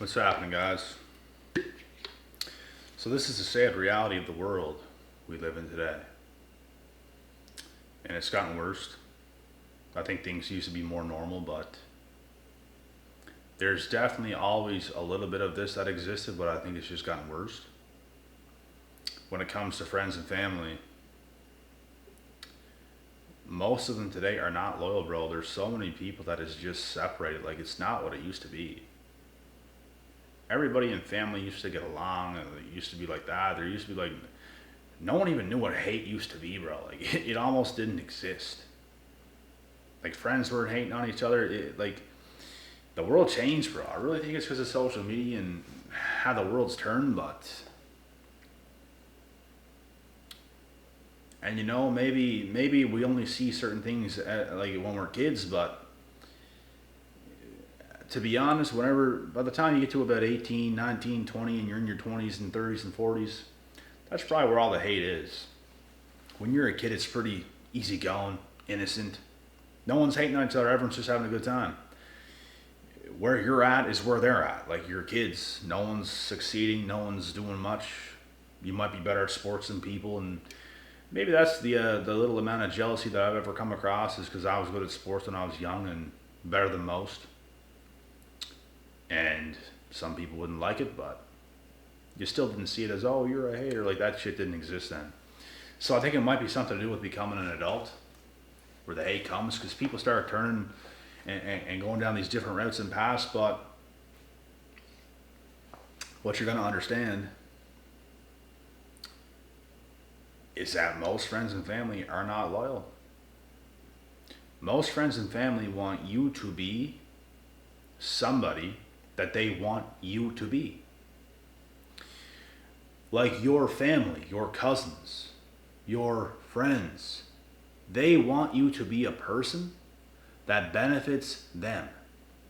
What's happening, guys? So, this is the sad reality of the world we live in today. And it's gotten worse. I think things used to be more normal, but there's definitely always a little bit of this that existed, but I think it's just gotten worse. When it comes to friends and family, most of them today are not loyal, bro. There's so many people that is just separated. Like, it's not what it used to be. Everybody in family used to get along, and it used to be like that. There used to be like, no one even knew what hate used to be, bro. Like, it almost didn't exist. Like, friends weren't hating on each other. Like, the world changed, bro. I really think it's because of social media and how the world's turned, but. And maybe we only see certain things like when we're kids, but to be honest, by the time you get to about 18, 19, 20, and you're in your 20s and 30s and 40s, that's probably where all the hate is. When you're a kid, it's pretty easygoing, innocent. No one's hating on each other. Everyone's just having a good time. Where you're at is where they're at. Like, you're kids. No one's succeeding. No one's doing much. You might be better at sports than people, and maybe that's the little amount of jealousy that I've ever come across is because I was good at sports when I was young and better than most. And some people wouldn't like it, but you still didn't see it as, oh, you're a hater. Like, that shit didn't exist then. So I think it might be something to do with becoming an adult, where the hate comes, because people start turning and going down these different routes and paths. But what you're going to understand is that most friends and family are not loyal. Most friends and family want you to be somebody that they want you to be. Like your family, your cousins, your friends, they want you to be a person that benefits them.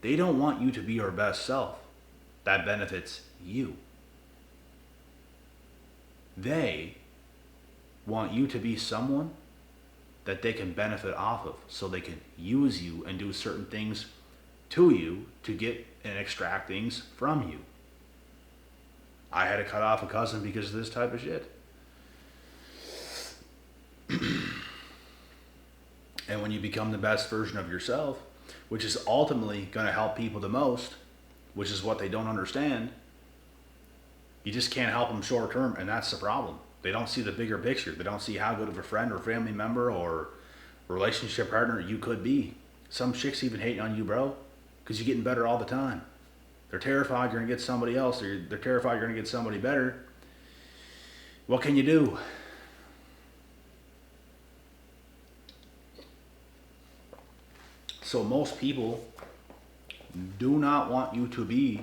They don't want you to be your best self that benefits you. They want you to be someone that they can benefit off of, so they can use you and do certain things to you to get and extract things from you. I had to cut off a cousin because of this type of shit. And when you become the best version of yourself, which is ultimately going to help people the most, which is what they don't understand, you just can't help them short term, and that's the problem. They don't see the bigger picture. They don't see how good of a friend or family member or relationship partner you could be. Some chicks even hating on you, bro, because you're getting better all the time. They're terrified you're going to get somebody else. They're terrified you're going to get somebody better. What can you do? So most people do not want you to be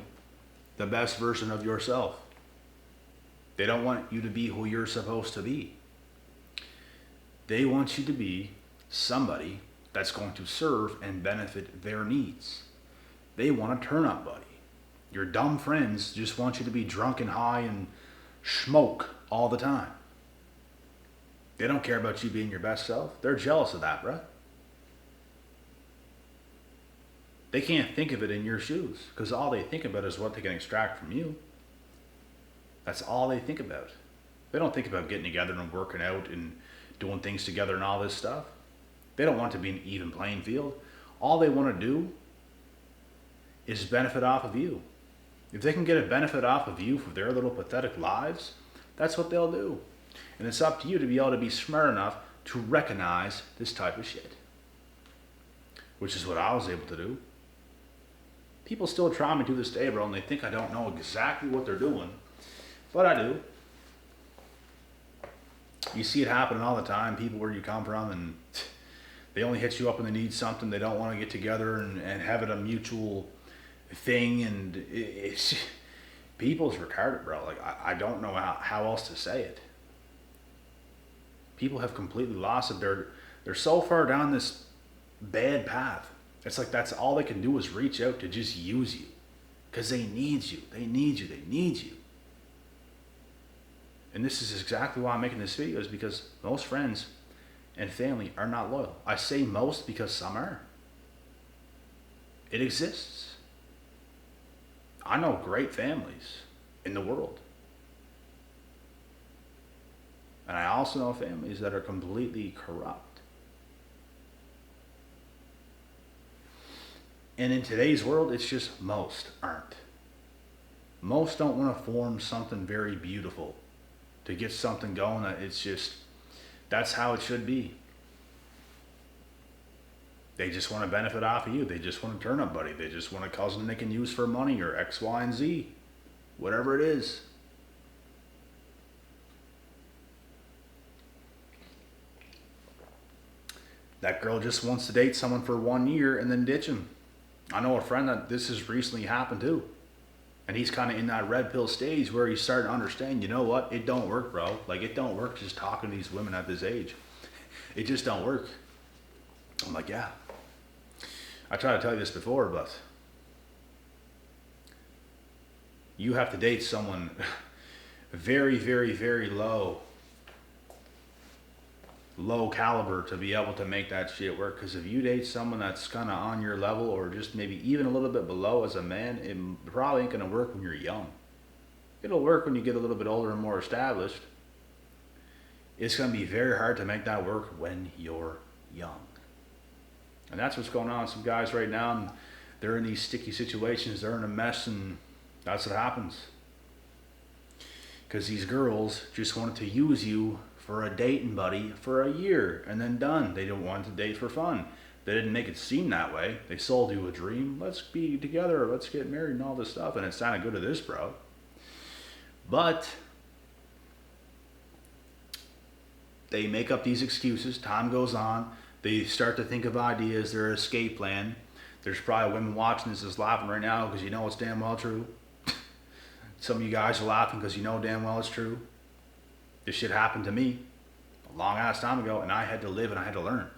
the best version of yourself. They don't want you to be who you're supposed to be. They want you to be somebody that's going to serve and benefit their needs. They want a turn-up buddy. Your dumb friends just want you to be drunk and high and smoke all the time. They don't care about you being your best self. They're jealous of that, bruh. They can't think of it in your shoes, because all they think about is what they can extract from you. That's all they think about. They don't think about getting together and working out and doing things together and all this stuff. They don't want to be an even playing field. All they want to do is benefit off of you. If they can get a benefit off of you for their little pathetic lives, that's what they'll do. And it's up to you to be able to be smart enough to recognize this type of shit. Which is what I was able to do. People still try me to this day, bro, and they think I don't know exactly what they're doing. But I do. You see it happening all the time. People where you come from, and they only hit you up when they need something. They don't want to get together and have it a mutual thing. And it's people's retarded, bro. Like, I don't know how else to say it. People have completely lost it. They're so far down this bad path. It's like that's all they can do is reach out to just use you. Because they need you. They need you. They need you. And this is exactly why I'm making this video, is because most friends and family are not loyal. I say most because some are. It exists. I know great families in the world. And I also know families that are completely corrupt. And in today's world, it's just most aren't. Most don't want to form something very beautiful to get something going. It's just, that's how it should be. They just want to benefit off of you. They just want a turn up buddy. They just want a cousin they can use for money or X, Y, and Z. Whatever it is. That girl just wants to date someone for 1 year and then ditch him. I know a friend that this has recently happened to. And he's kind of in that red pill stage where he's starting to understand, you know what? It don't work, bro. Like, it don't work just talking to these women at this age. It just don't work. I'm like, yeah. I tried to tell you this before, but you have to date someone very, very, very low caliber to be able to make that shit work. Because if you date someone that's kind of on your level or just maybe even a little bit below as a man, it probably ain't going to work when you're young. It'll work when you get a little bit older and more established. It's going to be very hard to make that work when you're young. And that's what's going on with some guys right now. And they're in these sticky situations. They're in a mess, and that's what happens. Because these girls just wanted to use you for a dating buddy for a year and then done. They don't want to date for fun. They didn't make it seem that way. They sold you a dream. Let's be together. Let's get married and all this stuff. And it sounded good to this bro. But they make up these excuses. Time goes on. They start to think of ideas, their escape plan. There's probably women watching this is laughing right now because you know it's damn well true. Some of you guys are laughing because you know damn well it's true. This shit happened to me a long ass time ago, and I had to live and I had to learn.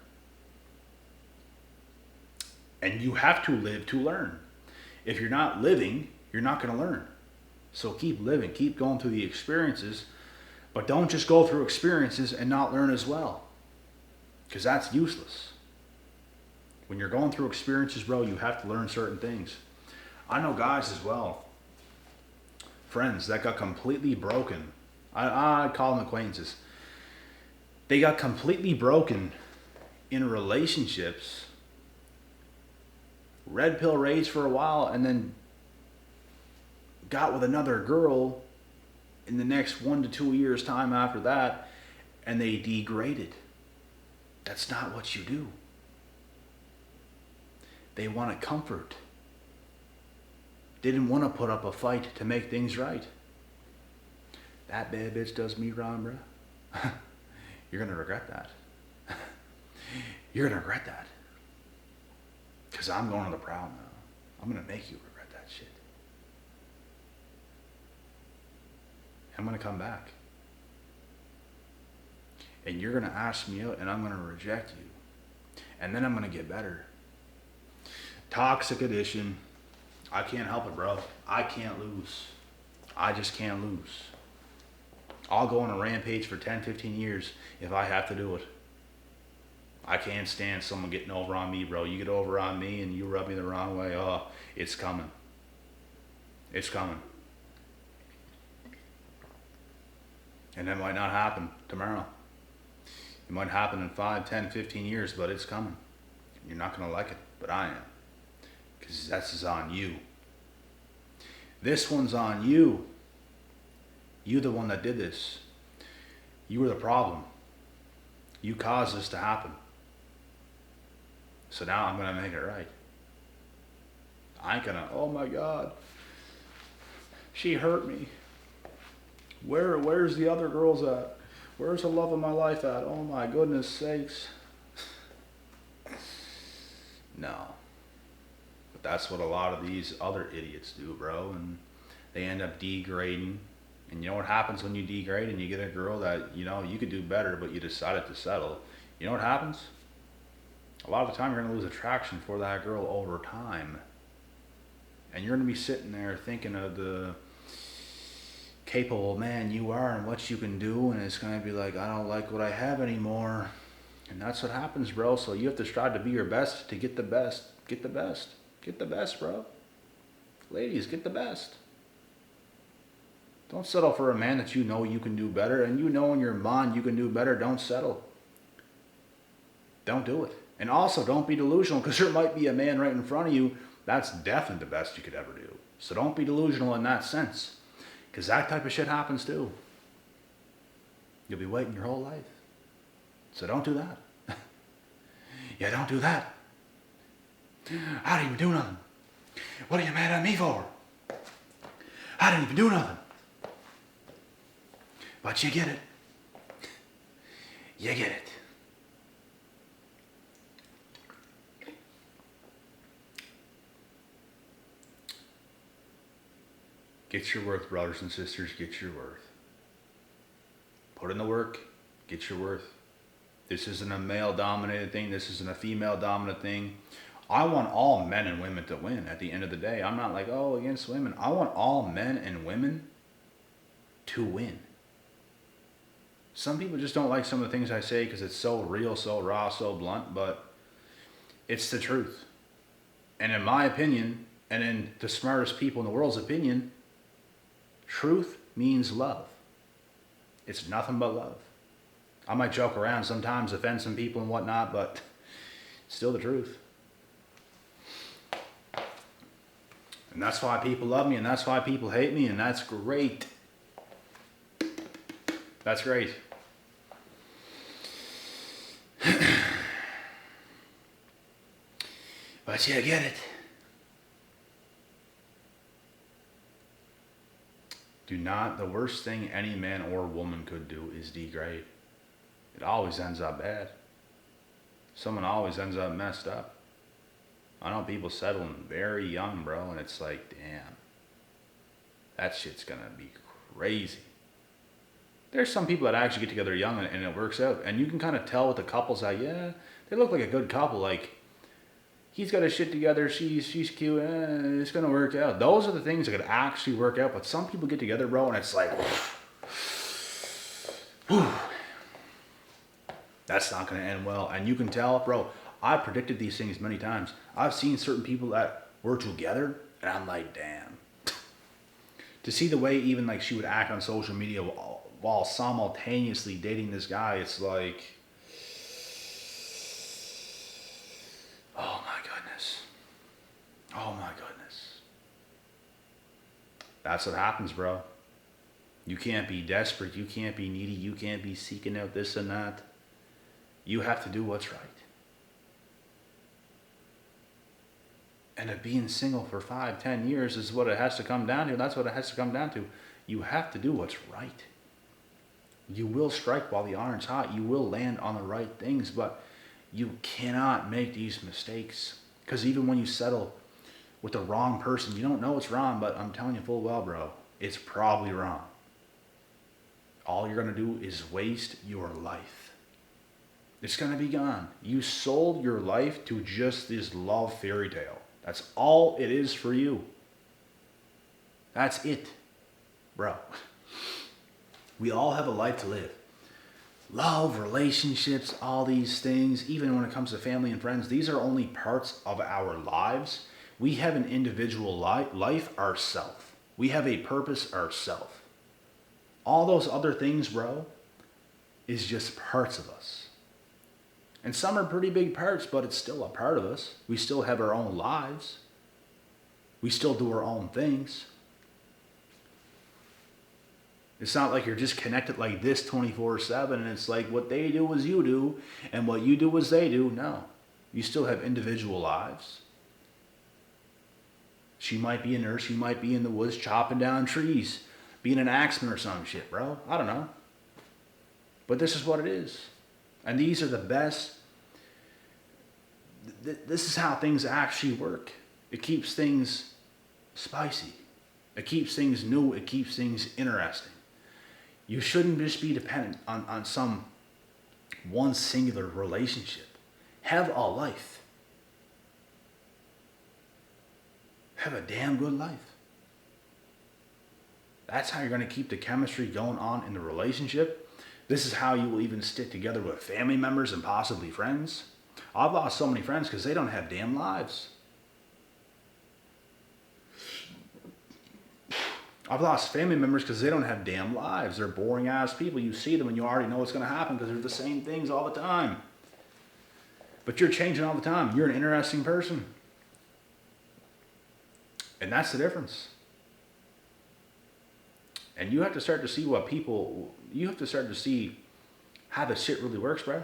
And you have to live to learn. If you're not living, you're not going to learn. So keep living, keep going through the experiences, but don't just go through experiences and not learn as well. Because that's useless. When you're going through experiences, bro, you have to learn certain things. I know guys as well, friends that got completely broken. I call them acquaintances. They got completely broken in relationships, red pill rage for a while, and then got with another girl in the next 1 to 2 years time after that, and they degraded. That's not what you do. They wanted comfort. Didn't want to put up a fight to make things right. That bad bitch does me wrong, bro. You're going to regret that. You're going to regret that. Because I'm going on the prowl now. I'm going to make you regret that shit. I'm going to come back. And you're going to ask me out, and I'm going to reject you. And then I'm going to get better. Toxic addiction. I can't help it, bro. I can't lose. I just can't lose. I'll go on a rampage for 10, 15 years if I have to do it. I can't stand someone getting over on me, bro. You get over on me and you rub me the wrong way. Oh, it's coming. It's coming. And that might not happen tomorrow. It might happen in 5, 10, 15 years, but it's coming. You're not going to like it, but I am. Because that's on you. This one's on you. You the one that did this. You were the problem. You caused this to happen. So now I'm going to make it right. I ain't going to, oh my God, she hurt me. Where's the other girls at? Where's the love of my life at? Oh my goodness sakes. No. But that's what a lot of these other idiots do, bro. And they end up degrading. And you know what happens when you degrade and you get a girl that, you know, you could do better, but you decided to settle? You know what happens? A lot of the time you're going to lose attraction for that girl over time. And you're going to be sitting there thinking of the capable man you are and what you can do, and it's going to be like, I don't like what I have anymore. And that's what happens, bro. So you have to strive to be your best to get the best. Get the best. Get the best, bro. Ladies, get the best. Don't settle for a man that you know you can do better, and you know in your mind you can do better. Don't settle. Don't do it. And also, don't be delusional, because there might be a man right in front of you that's definitely the best you could ever do. So don't be delusional in that sense, because that type of shit happens too. You'll be waiting your whole life. So don't do that. Yeah, don't do that. I didn't even do nothing. What are you mad at me for? I didn't even do nothing. But you get it. You get it. Get your worth, brothers and sisters. Get your worth. Put in the work. Get your worth. This isn't a male-dominated thing. This isn't a female-dominant thing. I want all men and women to win at the end of the day. I'm not like, oh, against women. I want all men and women to win. Some people just don't like some of the things I say because it's so real, so raw, so blunt, but it's the truth. And in my opinion, and in the smartest people in the world's opinion, truth means love. It's nothing but love. I might joke around sometimes, offend some people and whatnot, but it's still the truth. And that's why people love me, and that's why people hate me, and that's great. That's great. But yeah, get it. Do not, the worst thing any man or woman could do is degrade. It always ends up bad. Someone always ends up messed up. I know people settling very young, bro, and it's like, damn, that shit's gonna be crazy. There's some people that actually get together young and it works out. And you can kind of tell with the couples that, yeah, they look like a good couple. Like, he's got his shit together, she's cute, it's gonna work out. Those are the things that could actually work out. But some people get together, bro, and it's like, whew, that's not gonna end well. And you can tell, bro, I've predicted these things many times. I've seen certain people that were together, and I'm like, damn. To see the way even like she would act on social media while simultaneously dating this guy, it's like, oh my goodness. Oh my goodness. That's what happens, bro. You can't be desperate. You can't be needy. You can't be seeking out this and that. You have to do what's right. And if being single for 5, 10 years is what it has to come down to, that's what it has to come down to. You have to do what's right. You will strike while the iron's hot. You will land on the right things, but you cannot make these mistakes. Because even when you settle with the wrong person, you don't know it's wrong, but I'm telling you full well, bro, it's probably wrong. All you're going to do is waste your life. It's going to be gone. You sold your life to just this love fairy tale. That's all it is for you. That's it, bro. We all have a life to live. Love, relationships, all these things, even when it comes to family and friends, these are only parts of our lives. We have an individual life ourselves. We have a purpose ourselves. All those other things, bro, is just parts of us. And some are pretty big parts, but it's still a part of us. We still have our own lives. We still do our own things. It's not like you're just connected like this 24/7 and it's like what they do is you do and what you do is they do. No. You still have individual lives. She might be a nurse. She might be in the woods chopping down trees, being an axeman or some shit, bro. I don't know. But this is what it is. And these are the best. This is how things actually work. It keeps things spicy. It keeps things new. It keeps things interesting. You shouldn't just be dependent on some one singular relationship. Have a life. Have a damn good life. That's how you're going to keep the chemistry going on in the relationship. This is how you will even stick together with family members and possibly friends. I've lost so many friends because they don't have damn lives. I've lost family members because they don't have damn lives. They're boring ass people. You see them and you already know what's going to happen because they're the same things all the time. But you're changing all the time. You're an interesting person. And that's the difference. And you have to start to see you have to start to see how this shit really works, bro.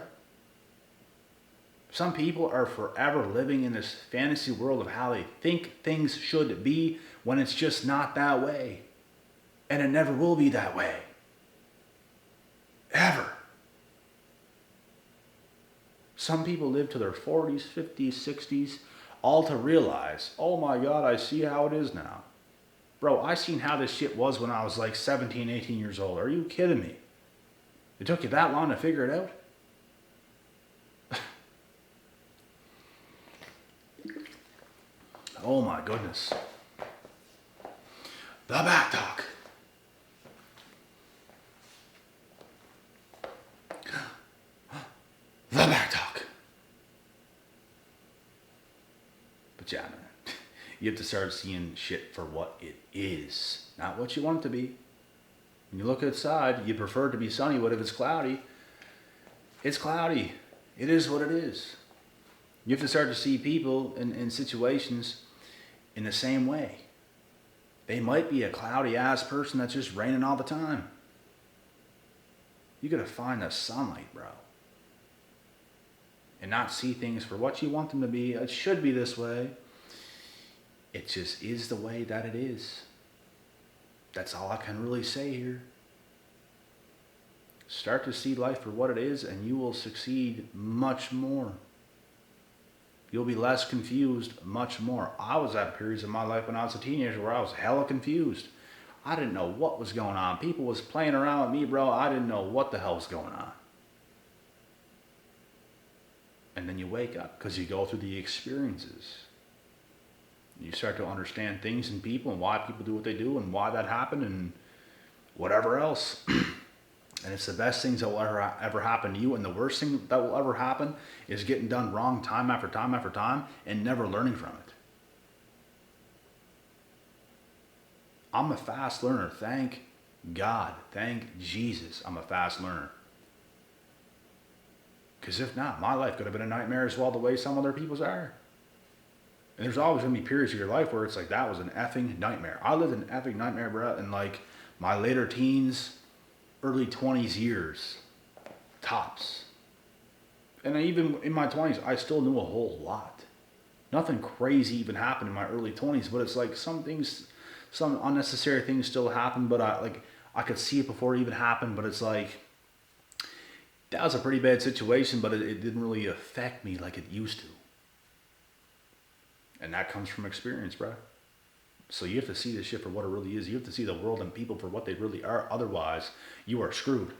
Some people are forever living in this fantasy world of how they think things should be when it's just not that way. And it never will be that way. Ever. Some people live to their 40s, 50s, 60s, all to realize, oh my God, I see how it is now. Bro, I seen how this shit was when I was like 17, 18 years old. Are you kidding me? It took you that long to figure it out? Oh my goodness. The back talk. The back talk. But yeah, man. You have to start seeing shit for what it is, not what you want it to be. When you look outside, you prefer it to be sunny, but if it's cloudy, it's cloudy. It is what it is. You have to start to see people in situations in the same way. They might be a cloudy ass person that's just raining all the time. You gotta find the sunlight, bro. And not see things for what you want them to be. It should be this way. It just is the way that it is. That's all I can really say here. Start to see life for what it is and you will succeed much more. You'll be less confused much more. I was at periods of my life when I was a teenager where I was hella confused. I didn't know what was going on. People was playing around with me, bro. I didn't know what the hell was going on. And then you wake up because you go through the experiences. You start to understand things and people and why people do what they do and why that happened and whatever else. And it's the best things that will ever happen to you. And the worst thing that will ever happen is getting done wrong time after time after time and never learning from it. I'm a fast learner. Thank God. Thank Jesus. I'm a fast learner. Because if not, my life could have been a nightmare as well, the way some other people's are. And there's always going to be periods of your life where it's like, that was an effing nightmare. I lived an effing nightmare, bro, in like my later teens, early 20s years, tops. And even in my 20s, I still knew a whole lot. Nothing crazy even happened in my early 20s, but it's like some things, some unnecessary things still happen, but I could see it before it even happened, but it's like, that was a pretty bad situation, but it didn't really affect me like it used to. And that comes from experience, bro. So you have to see this shit for what it really is. You have to see the world and people for what they really are. Otherwise, you are screwed.